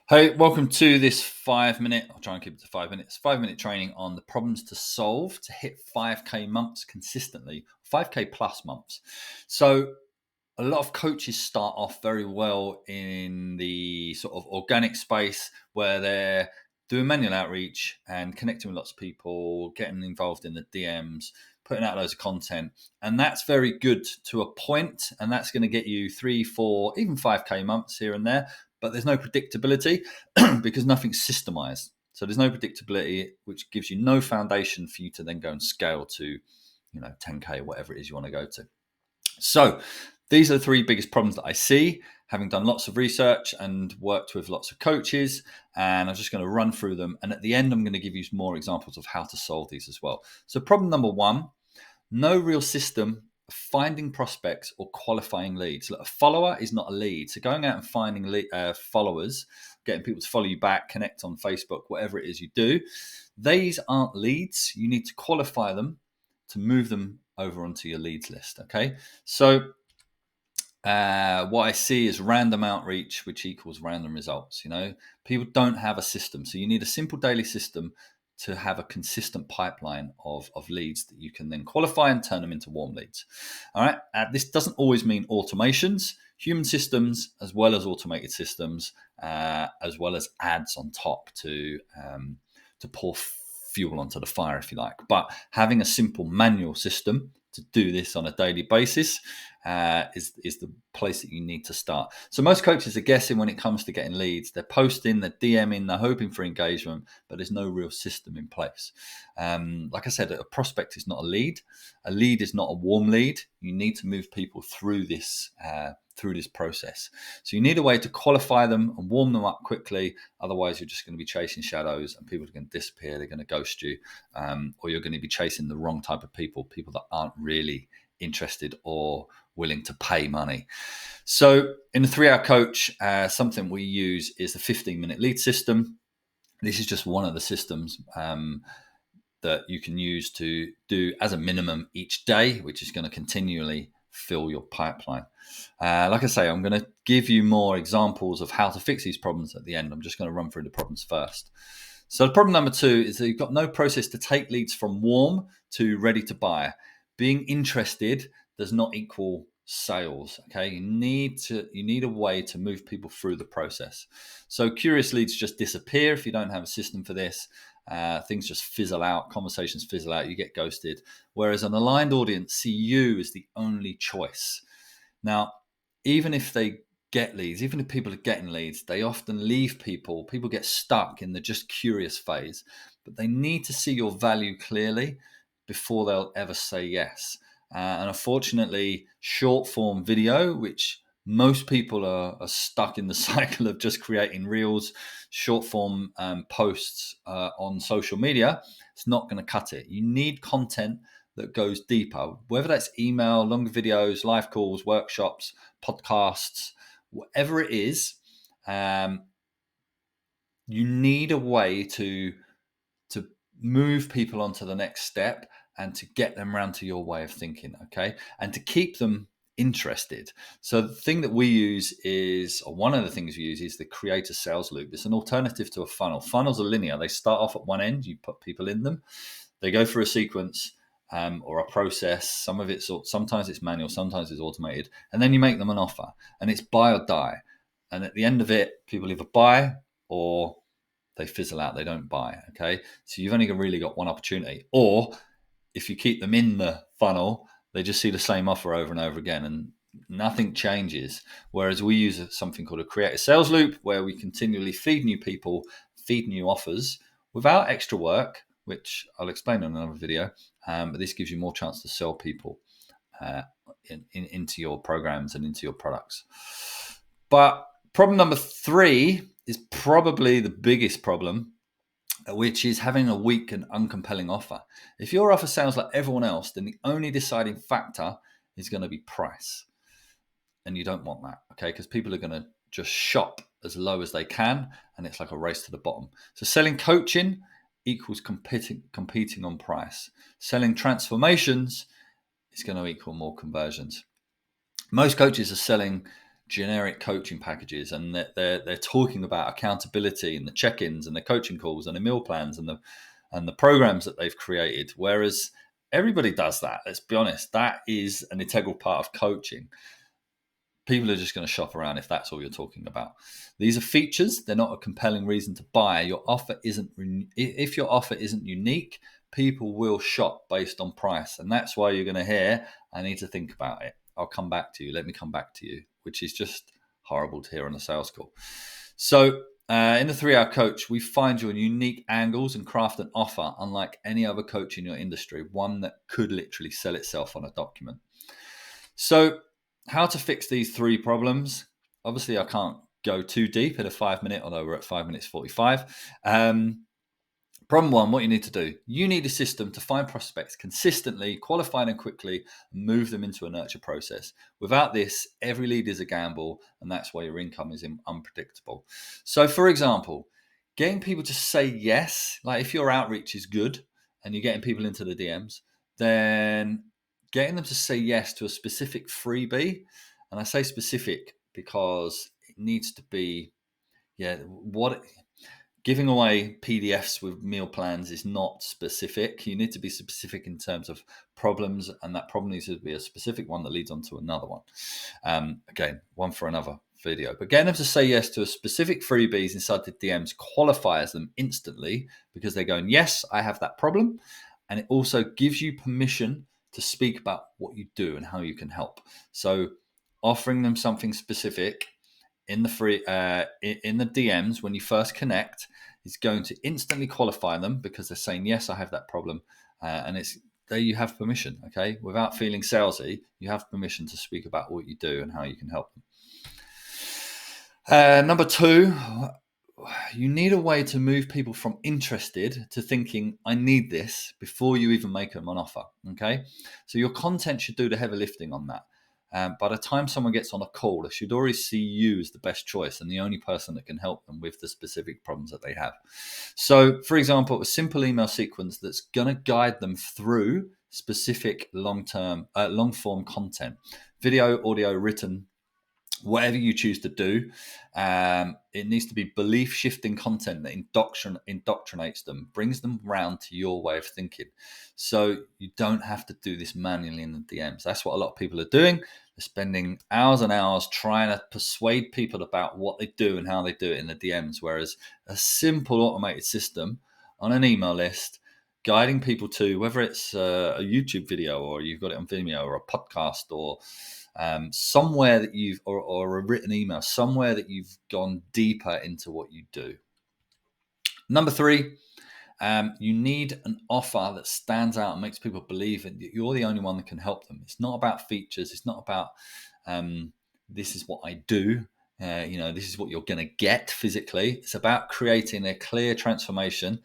Hey, welcome to this 5 minute, I'll try and keep it to 5 minutes, 5 minute training on the problems to solve to hit 5K months consistently, 5K plus months. So, a lot of coaches start off very well in the sort of organic space where they're doing manual outreach and connecting with lots of people, getting involved in the DMs, putting out loads of content. And that's very good to a point, and that's going to get you 3, 4, even 5K months here and there. But there's no predictability because nothing's systemized. So there's no predictability, which gives you no foundation for you to then go and scale to, 10K, whatever it is you want to go to. So these are the three biggest problems that I see, having done lots of research and worked with lots of coaches. And I'm just going to run through them. And at the end, I'm going to give you more examples of how to solve these as well. So problem number one, no real system of finding prospects or qualifying leads. Look, a follower is not a lead. So going out and finding followers, getting people to follow you back, connect on Facebook, whatever it is you do, these aren't leads. You need to qualify them to move them over onto your leads list. Okay. So what I see is random outreach, which equals random results. People don't have a system. So you need a simple daily system to have a consistent pipeline of leads that you can then qualify and turn them into warm leads. All right. This doesn't always mean automations, human systems, as well as automated systems, as well as ads on top to pour fuel onto the fire, if you like. But having a simple manual system to do this on a daily basis is the place that you need to start. So most coaches are guessing when it comes to getting leads. They're posting, they're DMing, they're hoping for engagement, but there's no real system in place. Like I said, a prospect is not a lead. A lead is not a warm lead. You need to move people through this process. So you need a way to qualify them and warm them up quickly. Otherwise, you're just going to be chasing shadows and people are going to disappear. They're going to ghost you, or you're going to be chasing the wrong type of people that aren't really interested or willing to pay money. So in the 3-hour coach, something we use is the 15-minute lead system. This is just one of the systems that you can use to do as a minimum each day, which is going to continually fill your pipeline. Like I say, I'm going to give you more examples of how to fix these problems at the end. I'm just going to run through the problems first. So problem number 2 is that you've got no process to take leads from warm to ready to buy. Being interested does not equal sales. Okay, you need a way to move people through the process. So curious leads just disappear if you don't have a system for this. Things just fizzle out, conversations fizzle out, you get ghosted. Whereas an aligned audience see you as the only choice. Now, even if they get leads, even if people are getting leads, they often leave people. People get stuck in the just curious phase, but they need to see your value clearly before they'll ever say yes. And unfortunately, short form video, which most people are stuck in the cycle of just creating reels, short form posts on social media, it's not going to cut it. You need content that goes deeper, whether that's email, longer videos, live calls, workshops, podcasts, whatever it is. You need a way to move people onto the next step and to get them around to your way of thinking, okay? And to keep them interested. So the thing that we use is, or one of the things we use is the creator sales loop. It's an alternative to a funnel. Funnels are linear. They start off at one end, you put people in them, they go through a sequence or a process. Sometimes it's manual, sometimes it's automated, and then you make them an offer, and it's buy or die. And at the end of it, people either buy or they fizzle out, they don't buy, okay? So you've only really got one opportunity. Or if you keep them in the funnel, they just see the same offer over and over again and nothing changes. Whereas we use something called a creator sales loop, where we continually feed new people, feed new offers without extra work, which I'll explain in another video. But this gives you more chance to sell people into your programs and into your products. But problem number 3 is probably the biggest problem, which is having a weak and uncompelling offer. If your offer sounds like everyone else, then the only deciding factor is going to be price. And you don't want that, okay? Because people are going to just shop as low as they can, and it's like a race to the bottom. So selling coaching equals competing on price. Selling transformations is going to equal more conversions. Most coaches are selling generic coaching packages, and they're talking about accountability and the check-ins and the coaching calls and the meal plans and the programs that they've created. Whereas everybody does that. Let's be honest. That is an integral part of coaching. People are just going to shop around if that's all you're talking about. These are features. They're not a compelling reason to buy. If your offer isn't unique, people will shop based on price. And that's why you're going to hear, I need to think about it. I'll come back to you. Let me come back to you, which is just horrible to hear on a sales call. So in the 3-Hour Coach, we find your unique angles and craft an offer unlike any other coach in your industry, one that could literally sell itself on a document. So how to fix these 3 problems? Obviously, I can't go too deep in a 5-minute, although we're at 5 minutes 45. Problem 1, what you need to do. You need a system to find prospects consistently, qualify them quickly, and move them into a nurture process. Without this, every lead is a gamble, and that's why your income is unpredictable. So, for example, getting people to say yes, like if your outreach is good and you're getting people into the DMs, then getting them to say yes to a specific freebie, and I say specific because it needs to be, giving away PDFs with meal plans is not specific. You need to be specific in terms of problems, and that problem needs to be a specific one that leads on to another one. Again, one for another video. But getting them to say yes to a specific freebies inside the DMs qualifies them instantly because they're going, yes, I have that problem. And it also gives you permission to speak about what you do and how you can help. So offering them something specific in the in the DMs when you first connect is going to instantly qualify them because they're saying, yes, I have that problem. And it's there you have permission, okay? Without feeling salesy, you have permission to speak about what you do and how you can help them. Number 2, you need a way to move people from interested to thinking, I need this, before you even make them an offer, okay? So your content should do the heavy lifting on that. By the time someone gets on a call, they should already see you as the best choice and the only person that can help them with the specific problems that they have. So, for example, a simple email sequence that's going to guide them through specific long-form content, video, audio, written, whatever you choose to do. It needs to be belief-shifting content that indoctrinates them, brings them round to your way of thinking. So you don't have to do this manually in the DMs. That's what a lot of people are doing. They're spending hours and hours trying to persuade people about what they do and how they do it in the DMs, whereas a simple automated system on an email list guiding people to, whether it's a YouTube video or you've got it on Vimeo or a podcast or somewhere that or a written email, somewhere that you've gone deeper into what you do. Number 3, you need an offer that stands out and makes people believe that you're the only one that can help them. It's not about features. It's not about this is what I do. This is what you're going to get physically. It's about creating a clear transformation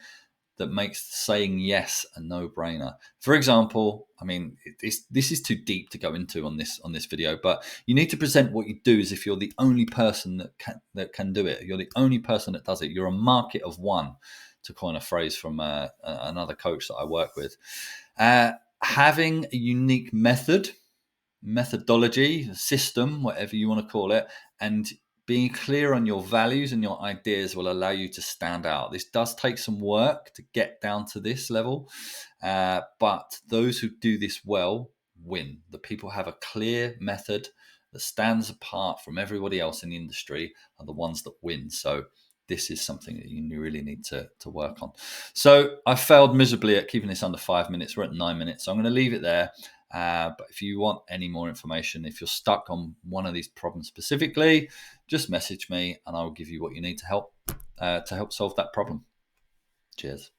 that makes saying yes a no-brainer. For example, I mean, this is too deep to go into on this video, but you need to present what you do as if you're the only person that can do it. You're the only person that does it. You're a market of one, to coin a phrase from another coach that I work with. Having a unique methodology, system, whatever you want to call it, and being clear on your values and your ideas will allow you to stand out. This does take some work to get down to this level, but those who do this well win. The people who have a clear method that stands apart from everybody else in the industry are the ones that win. So this is something that you really need to work on. So I failed miserably at keeping this under 5 minutes. We're at 9 minutes, so I'm going to leave it there. But if you want any more information, if you're stuck on one of these problems specifically, just message me and I'll give you what you need to help solve that problem. Cheers.